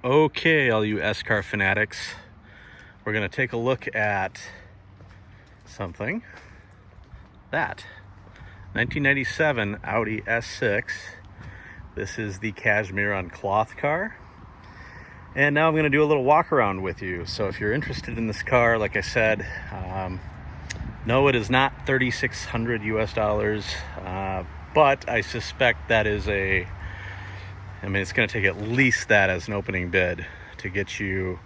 Okay, all you S-Car fanatics, we're going to take a look at something. That 1997 Audi S6. This is the Cashmere on cloth car. And now I'm going to do a little walk around with you. So if you're interested in this car, like I said, no, it is not $3,600 US, but I suspect that is it's going to take at least that as an opening bid to get you,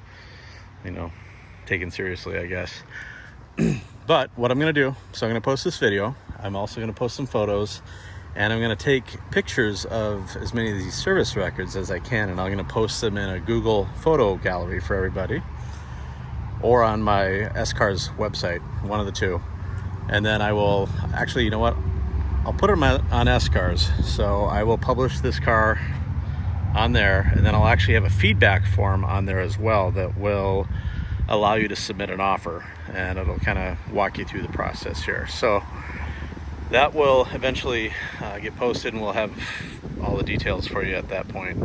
taken seriously, I guess. But what I'm going to do, so I'm going to post this video. I'm also going to post some photos, and I'm going to take pictures of as many of these service records as I can, and I'm going to post them in a Google photo gallery for everybody, or on my S-CARS website, one of the two. And then I will actually, you know what? I'll put them on S-CARS. So I will publish this car on there, and then I'll actually have a feedback form on there as well that will allow you to submit an offer, and it'll kind of walk you through the process here. So that will eventually get posted, and we'll have all the details for you at that point.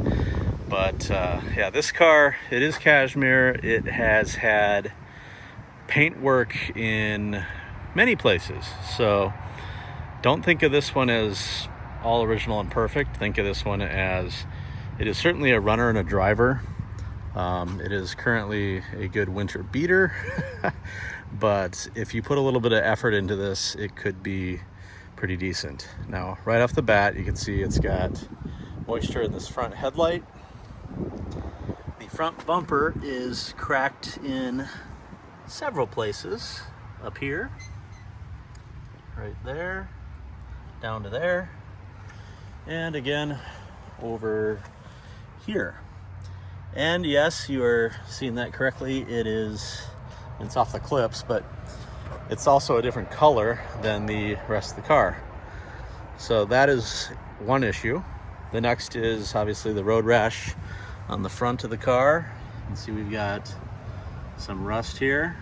But yeah, this car, it is Cashmere. It has had paint work in many places, so don't think of this one as all original and perfect. Think of this one as it is certainly a runner and a driver. It is currently a good winter beater, but if you put a little bit of effort into this, it could be pretty decent. Now, right off the bat, you can see it's got moisture in this front headlight. The front bumper is cracked in several places. Up here, right there, down to there, and again over here. And yes, you are seeing that correctly. It's off the clips, but it's also a different color than the rest of the car. So that is one issue. The next is obviously the road rash on the front of the car. You can see we've got some rust here.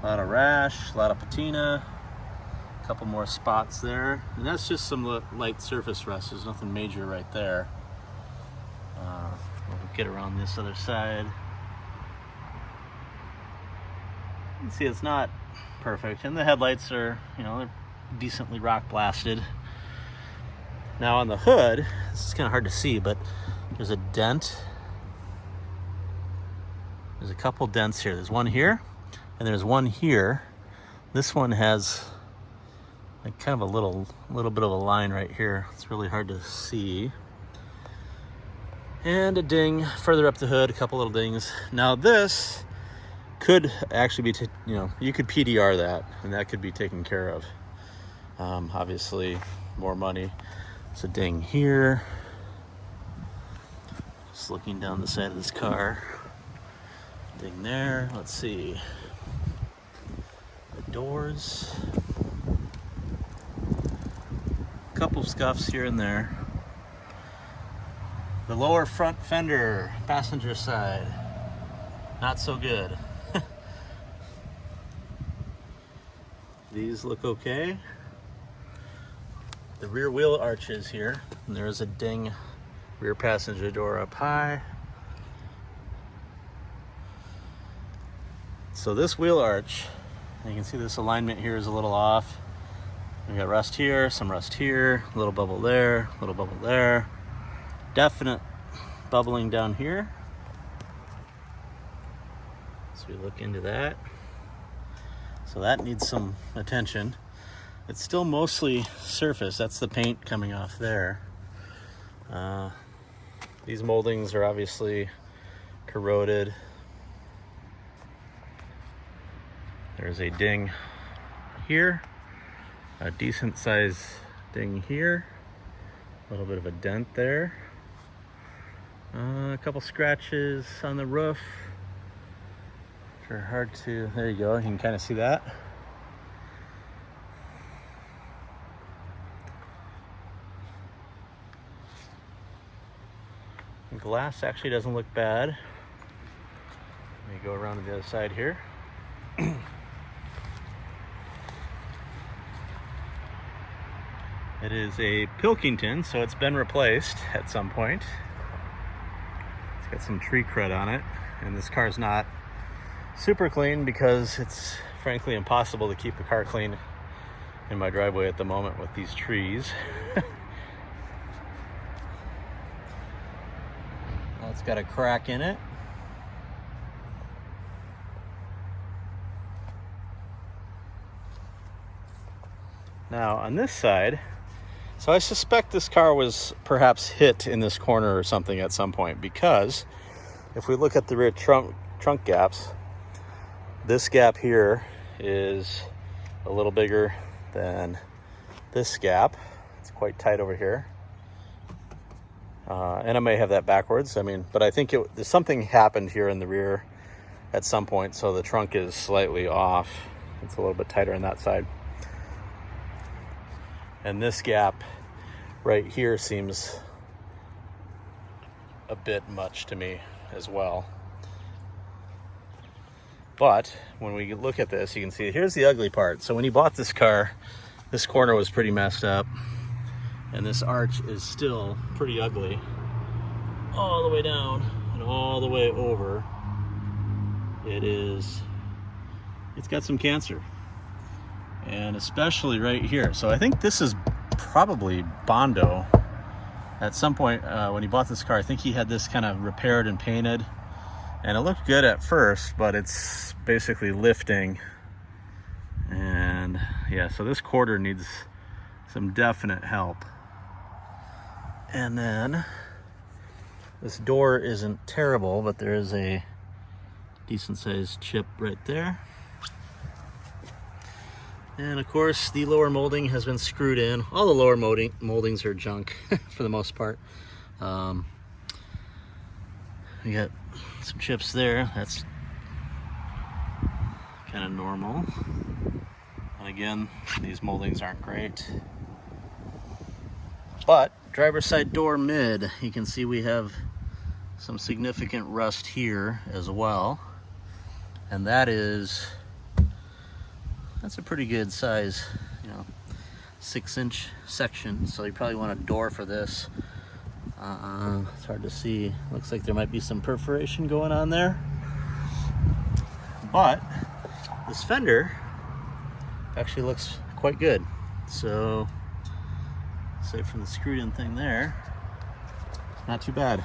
A lot of rash, a lot of patina, a couple more spots there. And that's just some light surface rust. There's nothing major right there. We'll get around this other side. You can see it's not perfect, and the headlights are, they're decently rock blasted. Now on the hood, this is kind of hard to see, but there's a dent. There's a couple dents here. There's one here, and there's one here. This one has like kind of a little bit of a line right here. It's really hard to see. And a ding further up the hood, a couple little dings. Now this could actually be, you could PDR that, and that could be taken care of. Obviously, more money. It's a ding here. Just looking down the side of this car. Ding there. Let's see. The doors. A couple scuffs here and there. The lower front fender, passenger side, not so good. These look okay. The rear wheel arches here, and there's a ding rear passenger door up high. So this wheel arch, you can see this alignment here is a little off. We got rust here, some rust here, a little bubble there, a little bubble there. Definite bubbling down here. So we look into that. So that needs some attention. It's still mostly surface. That's the paint coming off there. These moldings are obviously corroded. There's a ding here, a decent size ding here, a little bit of a dent there. A couple scratches on the roof. They're hard to, there you go, you can kind of see that. The glass actually doesn't look bad. Let me go around to the other side here. It is a Pilkington, so it's been replaced at some point. Got some tree crud on it, and this car's not super clean because it's frankly impossible to keep a car clean in my driveway at the moment with these trees. Well, it's got a crack in it. Now on this side, so I suspect this car was perhaps hit in this corner or something at some point, because if we look at the rear trunk gaps, this gap here is a little bigger than this gap. It's quite tight over here. And I may have that backwards. I mean, but I think something happened here in the rear at some point, so the trunk is slightly off. It's a little bit tighter on that side. And this gap right here seems a bit much to me as well. But when we look at this, you can see here's the ugly part. So when you bought this car, this corner was pretty messed up, and this arch is still pretty ugly all the way down and all the way over. It's got some cancer, and especially right here. So I think this is probably Bondo. At some point when he bought this car, I think he had this kind of repaired and painted, and it looked good at first, but it's basically lifting. And yeah, so this quarter needs some definite help. And then this door isn't terrible, but there is a decent sized chip right there. And of course, the lower molding has been screwed in. All the lower moldings are junk for the most part. We got some chips there. That's kind of normal. And again, these moldings aren't great. But driver's side door mid, you can see we have some significant rust here as well. And that's a pretty good size, 6-inch section. So you probably want a door for this. It's hard to see. Looks like there might be some perforation going on there. But this fender actually looks quite good. So, aside from the screwed in thing there, not too bad.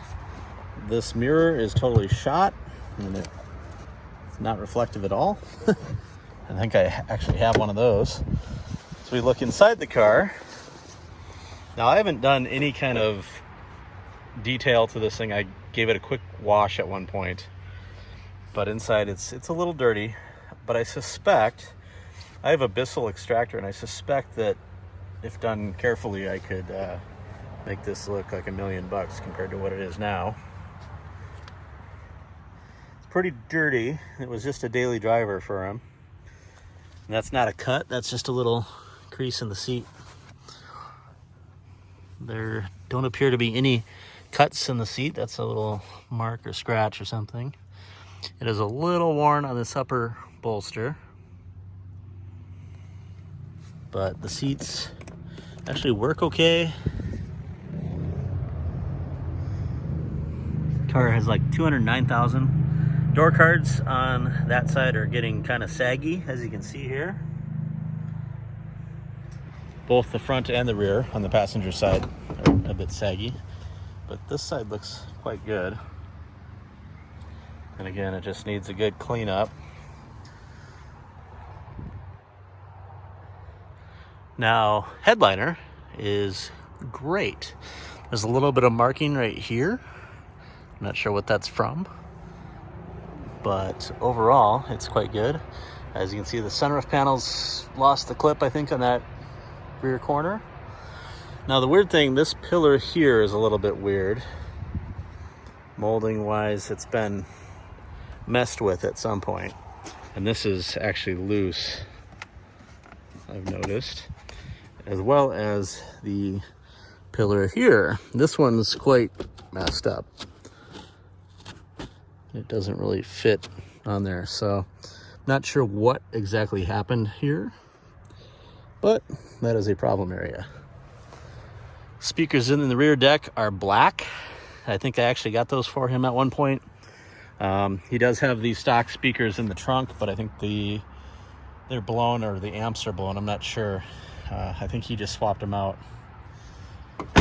This mirror is totally shot, and it's not reflective at all. I think I actually have one of those. So we look inside the car. Now I haven't done any kind of detail to this thing. I gave it a quick wash at one point, but inside it's a little dirty. But I suspect, I have a Bissell extractor, and I suspect that if done carefully, I could make this look like $1 million compared to what it is now. It's pretty dirty. It was just a daily driver for him. And that's not a cut, that's just a little crease in the seat. There don't appear to be any cuts in the seat. That's a little mark or scratch or something. It is a little worn on this upper bolster, but the seats actually work okay. Car has like 209,000. Door cards on that side are getting kind of saggy, as you can see here. Both the front and the rear on the passenger side are a bit saggy, but this side looks quite good. And again, it just needs a good cleanup. Now, headliner is great. There's a little bit of marking right here. I'm not sure what that's from, but overall, it's quite good. As you can see, the sunroof panels lost the clip, I think, on that rear corner. Now, the weird thing, this pillar here is a little bit weird. Molding-wise, it's been messed with at some point. And this is actually loose, I've noticed. As well as the pillar here. This one's quite messed up. It doesn't really fit on there, so not sure what exactly happened here, but that is a problem area. Speakers in the rear deck are black, I think I actually got those for him at one point. He does have these stock speakers in the trunk, but I think they're blown, or the amps are blown. I'm not sure. I think he just swapped them out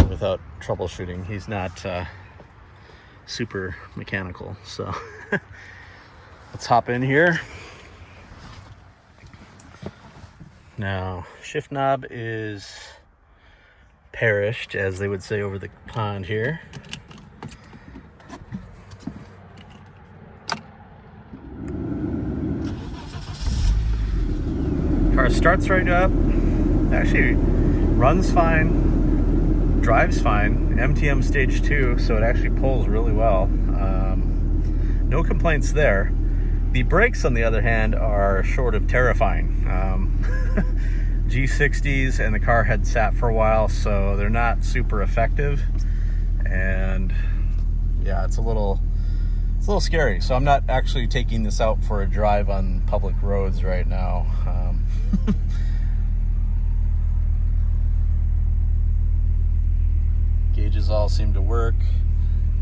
without troubleshooting. He's not super mechanical. So let's hop in here. Now, shift knob is perished, as they would say over the pond here. Car starts right up, actually runs fine, drives fine, MTM stage 2, so it actually pulls really well. No complaints there. The brakes, on the other hand, are short of terrifying. G60s, and the car had sat for a while, so they're not super effective. And yeah, it's a little scary. So I'm not actually taking this out for a drive on public roads right now. Gauges all seem to work.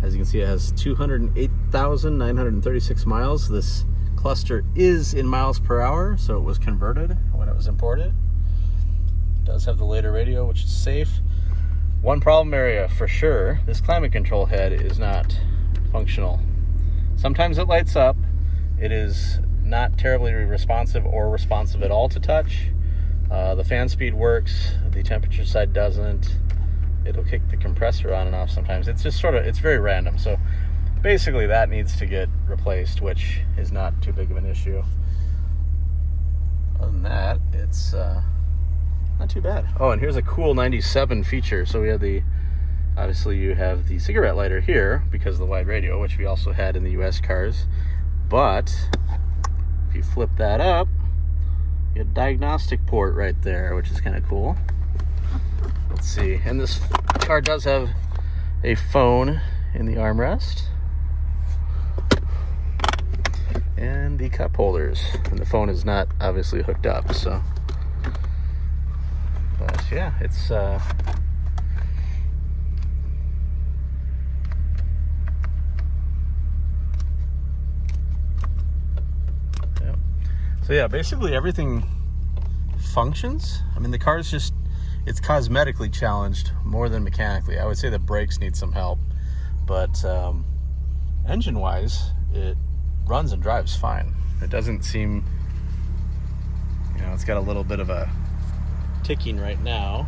As you can see, it has 208,936 miles. This cluster is in miles per hour, so it was converted when it was imported. It does have the later radio, which is safe. One problem area for sure, this climate control head is not functional. Sometimes it lights up. It is not terribly responsive or responsive at all to touch. The fan speed works, the temperature side doesn't. It'll kick the compressor on and off sometimes. It's just it's very random. So basically that needs to get replaced, which is not too big of an issue. Other than that, it's not too bad. Oh, and here's a cool 97 feature. So we have obviously you have the cigarette lighter here because of the wide radio, which we also had in the US cars. But if you flip that up, you have a diagnostic port right there, which is kind of cool. Let's see. And this car does have a phone in the armrest and the cup holders. And the phone is not obviously hooked up, so. But yeah, it's yeah. So yeah, basically everything functions. I mean, the car's just, it's cosmetically challenged more than mechanically. I would say the brakes need some help, but engine-wise, it runs and drives fine. It doesn't seem, it's got a little bit of a ticking right now,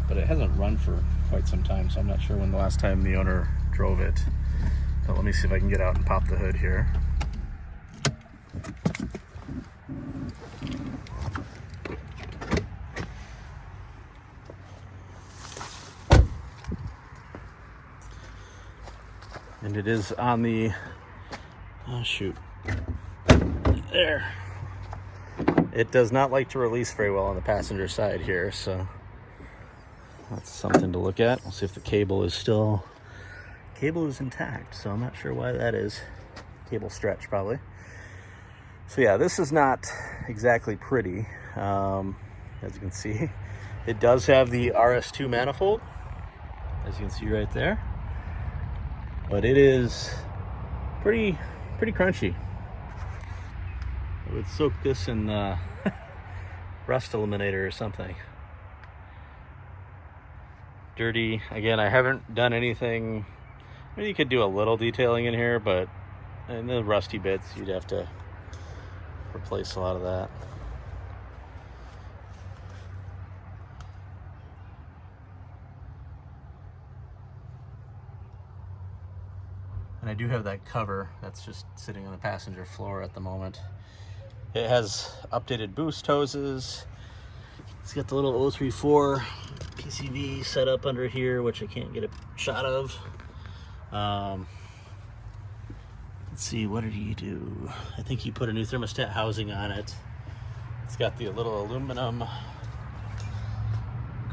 but it hasn't run for quite some time, so I'm not sure when the last time the owner drove it. But let me see if I can get out and pop the hood here. And it is on the, oh shoot, there. It does not like to release very well on the passenger side here, so that's something to look at. We'll see if the cable is intact, so I'm not sure why that is. Cable stretch probably. So yeah, this is not exactly pretty. As you can see, it does have the RS2 manifold, as you can see right there. But it is pretty crunchy. I would soak this in rust eliminator or something. Dirty. Again, I haven't done anything. I mean, you could do a little detailing in here, but in the rusty bits, you'd have to replace a lot of that. And I do have that cover that's just sitting on the passenger floor at the moment. It has updated boost hoses. It's got the little 034 PCV set up under here, which I can't get a shot of. Let's see, what did he do? I think he put a new thermostat housing on it. It's got the little aluminum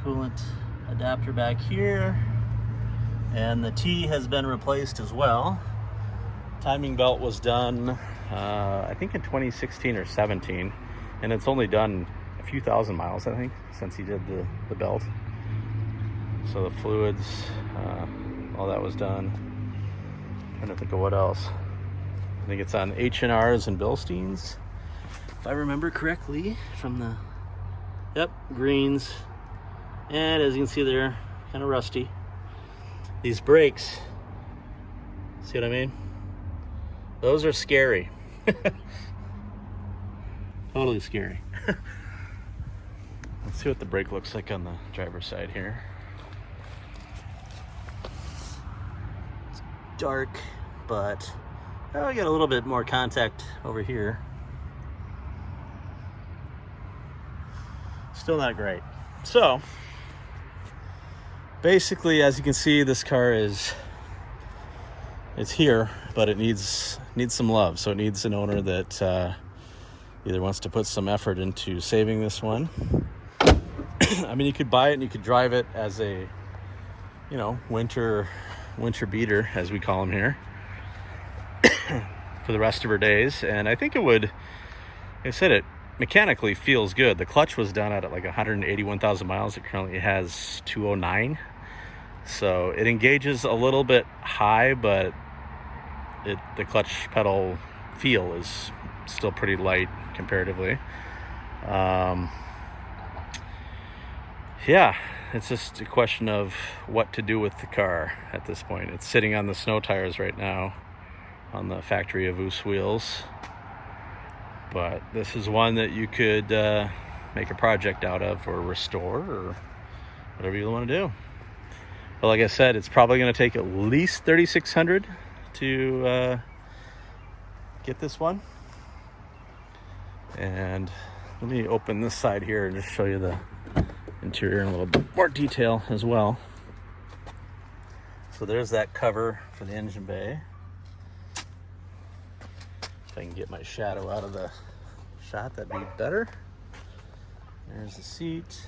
coolant adapter back here. And the T has been replaced as well. Timing belt was done, I think in 2016 or 17, and it's only done a few thousand miles, I think, since he did the belt. So the fluids, all that was done. Trying to think of what else. I think it's on H&Rs and Bilsteins, if I remember correctly from the, yep, greens. And as you can see, they're kind of rusty. These brakes, see what I mean? Those are scary. Totally scary. Let's see what the brake looks like on the driver's side here. It's dark, but I got a little bit more contact over here. Still not great. So basically, as you can see, this car it's here, but it needs some love. So it needs an owner that either wants to put some effort into saving this one. I mean, you could buy it and you could drive it as a, you know, winter beater, as we call them here, for the rest of her days. And I think it would, like I said, it mechanically feels good. The clutch was done at like 181,000 miles. It currently has 209. So it engages a little bit high, but the clutch pedal feel is still pretty light comparatively. Yeah, it's just a question of what to do with the car at this point. It's sitting on the snow tires right now on the factory Avus wheels, but this is one that you could make a project out of, or restore, or whatever you want to do. But like I said, it's probably going to take at least $3,600 to get this one. And let me open this side here and just show you the interior in a little bit more detail as well. So there's that cover for the engine bay. If I can get my shadow out of the shot, that'd be better. There's the seat.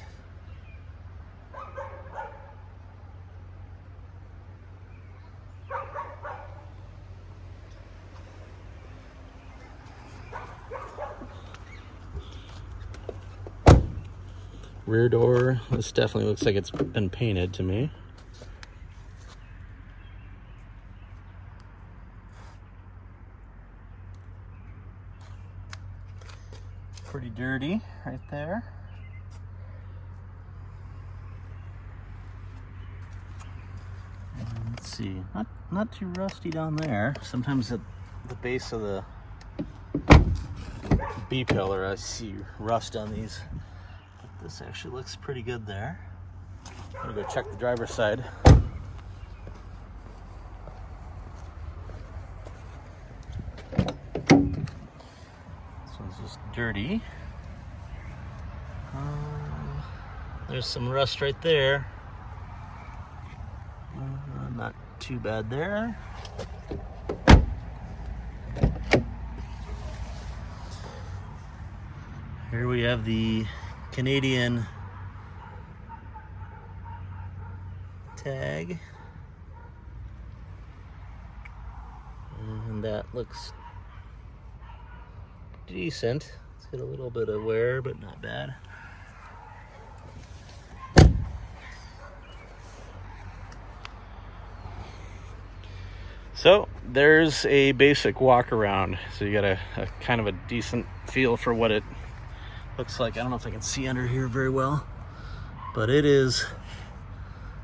Rear door, this definitely looks like it's been painted to me. Pretty dirty right there. And let's see, not too rusty down there. Sometimes at the base of the B pillar I see rust on these. This actually looks pretty good there. I'm gonna go check the driver's side. This one's just dirty. There's some rust right there. Not too bad there. Here we have the Canadian tag, and that looks decent. It's got a little bit of wear, but not bad. So there's a basic walk around, so you got a kind of a decent feel for what it looks like. I don't know if I can see under here very well, but it is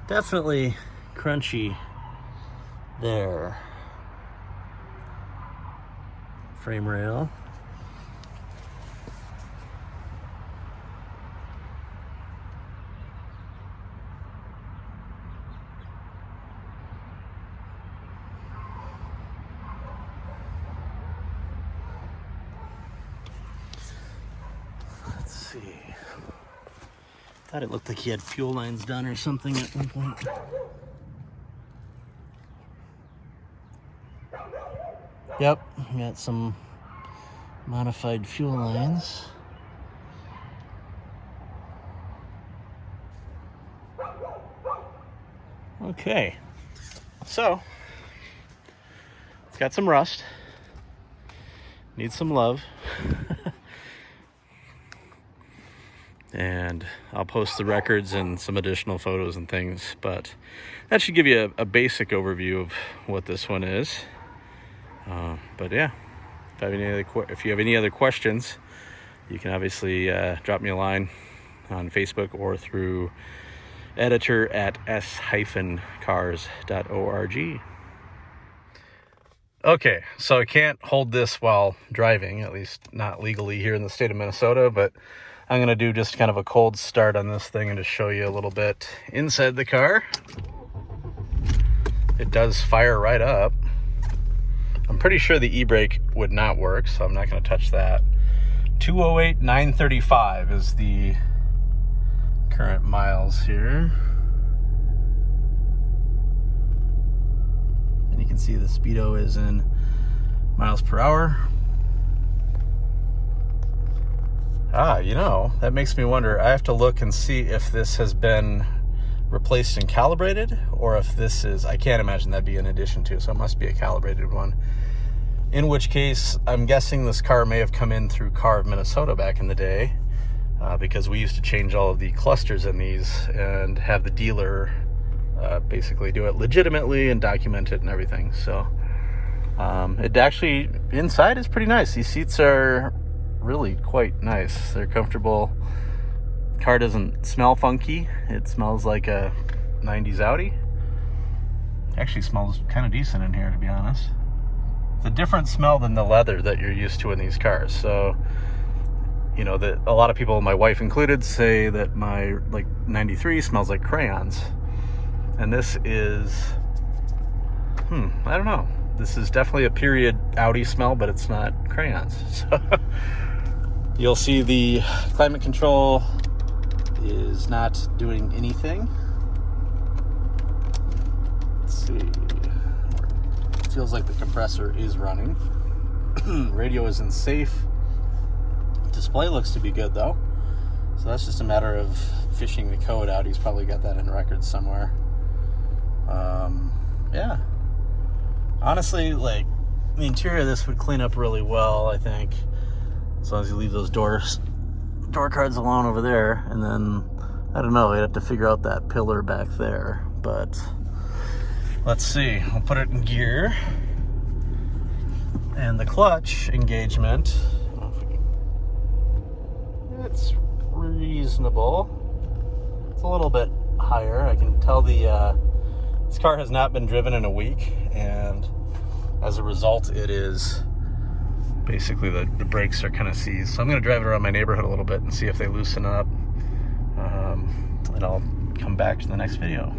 definitely crunchy there. Frame rail. Thought it looked like he had fuel lines done or something at one point. Yep, got some modified fuel lines. Okay, so it's got some rust, needs some love. and I'll post the records and some additional photos and things, but that should give you a basic overview of what this one is. But yeah, if you have any other questions, you can obviously drop me a line on Facebook or through editor at S-CARS.ORG. Okay, so I can't hold this while driving, at least not legally here in the state of Minnesota, but I'm going to do just kind of a cold start on this thing and just show you a little bit inside the car. It does fire right up. I'm pretty sure the e-brake would not work, so I'm not going to touch that. 208,935 is the current miles here. And you can see the speedo is in miles per hour. You know, that makes me wonder. I have to look and see if this has been replaced and calibrated, or if this is, I can't imagine that'd be in addition to, so it must be a calibrated one. In which case, I'm guessing this car may have come in through Car of Minnesota back in the day, because we used to change all of the clusters in these and have the dealer basically do it legitimately and document it and everything. So it actually, inside is pretty nice. These seats are really quite nice. They're comfortable. The car doesn't smell funky. It smells like a 90s Audi. Actually smells kind of decent in here, to be honest. It's a different smell than the leather that you're used to in these cars. So, you know, that a lot of people, my wife included, say that my 93 smells like crayons. And this is, I don't know. This is definitely a period Audi smell, but it's not crayons. So you'll see the climate control is not doing anything. Let's see. It feels like the compressor is running. Radio isn't safe. Display looks to be good though. So that's just a matter of fishing the code out. He's probably got that in records somewhere. Yeah. Honestly, like, the interior of this would clean up really well, I think. As long as you leave those door cards alone over there. And then, I don't know, we'd have to figure out that pillar back there. But let's see. I'll put it in gear. And the clutch engagement, it's reasonable. It's a little bit higher. I can tell this car has not been driven in a week, and as a result, it is basically the brakes are kind of seized. So I'm going to drive it around my neighborhood a little bit and see if they loosen up, and I'll come back to the next video.